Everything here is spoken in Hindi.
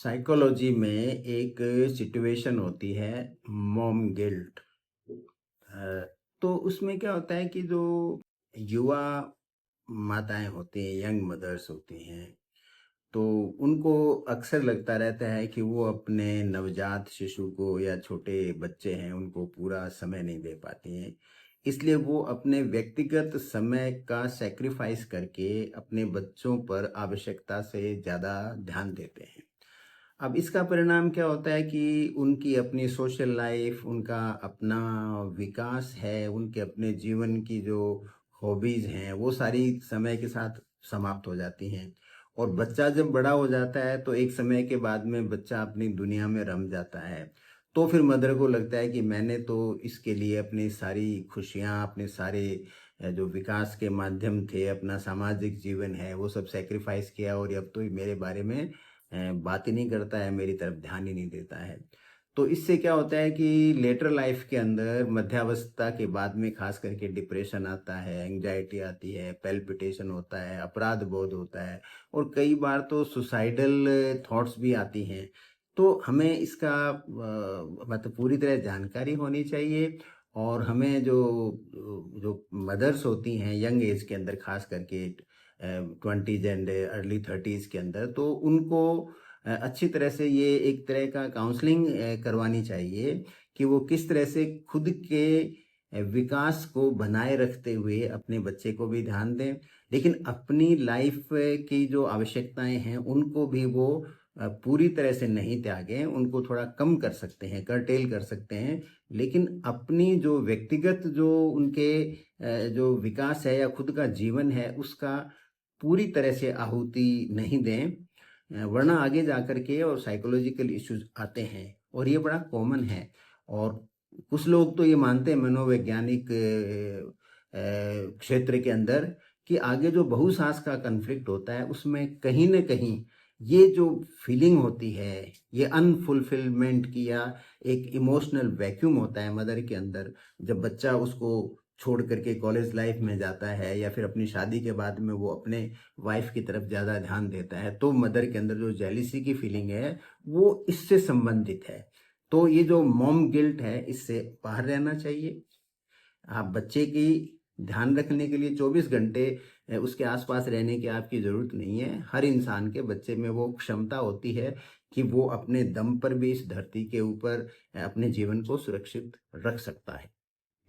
साइकोलॉजी में एक सिचुएशन होती है मॉम गिल्ट। तो उसमें क्या होता है कि जो युवा माताएं होती हैं, यंग मदर्स होती हैं, तो उनको अक्सर लगता रहता है कि वो अपने नवजात शिशु को या छोटे बच्चे हैं उनको पूरा समय नहीं दे पाती हैं। इसलिए वो अपने व्यक्तिगत समय का सैक्रिफाइस करके अपने बच्चों पर आवश्यकता से ज़्यादा ध्यान देते हैं। अब इसका परिणाम क्या होता है कि उनकी अपनी सोशल लाइफ, उनका अपना विकास है, उनके अपने जीवन की जो हॉबीज़ हैं, वो सारी समय के साथ समाप्त हो जाती हैं। और बच्चा जब बड़ा हो जाता है, तो एक समय के बाद में बच्चा अपनी दुनिया में रम जाता है। तो फिर मदर को लगता है कि मैंने तो इसके लिए अपनी सारी खुशियाँ, अपने सारे जो विकास के माध्यम थे, अपना सामाजिक जीवन है, वो सब सैक्रिफाइस किया और अब तो ये मेरे बारे में बात ही नहीं करता है, मेरी तरफ ध्यान ही नहीं देता है। तो इससे क्या होता है कि लेटर लाइफ के अंदर मध्यावस्था के बाद में खास करके डिप्रेशन आता है, एंग्जाइटी आती है, पैल्पिटेशन होता है, अपराध बोध होता है और कई बार तो सुसाइडल थॉट्स भी आती हैं। तो हमें इसका मतलब पूरी तरह जानकारी होनी चाहिए और हमें जो जो मदर्स होती हैं यंग एज के अंदर, खास करके 20s एंड अर्ली 30s के अंदर, तो उनको अच्छी तरह से ये एक तरह का काउंसलिंग करवानी चाहिए कि वो किस तरह से खुद के विकास को बनाए रखते हुए अपने बच्चे को भी ध्यान दें, लेकिन अपनी लाइफ की जो आवश्यकताएं हैं उनको भी वो पूरी तरह से नहीं त्यागें, उनको थोड़ा कम कर सकते हैं, कर्टेल कर सकते हैं, लेकिन अपनी जो व्यक्तिगत जो उनके जो विकास है या खुद का जीवन है उसका पूरी तरह से आहुति नहीं दें। वरना आगे जाकर के और साइकोलॉजिकल इश्यूज आते हैं और ये बड़ा कॉमन है। और कुछ लोग तो ये मानते हैं मनोवैज्ञानिक क्षेत्र के अंदर कि आगे जो बहुसांस का कन्फ्लिक्ट होता है उसमें कहीं ना कहीं ये जो फीलिंग होती है, ये अनफुलफिलमेंट की या एक इमोशनल वैक्यूम होता है मदर के अंदर, जब बच्चा उसको छोड़ करके कॉलेज लाइफ में जाता है या फिर अपनी शादी के बाद में वो अपने वाइफ की तरफ ज़्यादा ध्यान देता है, तो मदर के अंदर जो जेलिसी की फीलिंग है वो इससे संबंधित है। तो ये जो मॉम गिल्ट है इससे बाहर रहना चाहिए। आप बच्चे की ध्यान रखने के लिए 24 घंटे उसके आसपास रहने की आपकी ज़रूरत नहीं है। हर इंसान के बच्चे में वो क्षमता होती है कि वो अपने दम पर भी इस धरती के ऊपर अपने जीवन को सुरक्षित रख सकता है।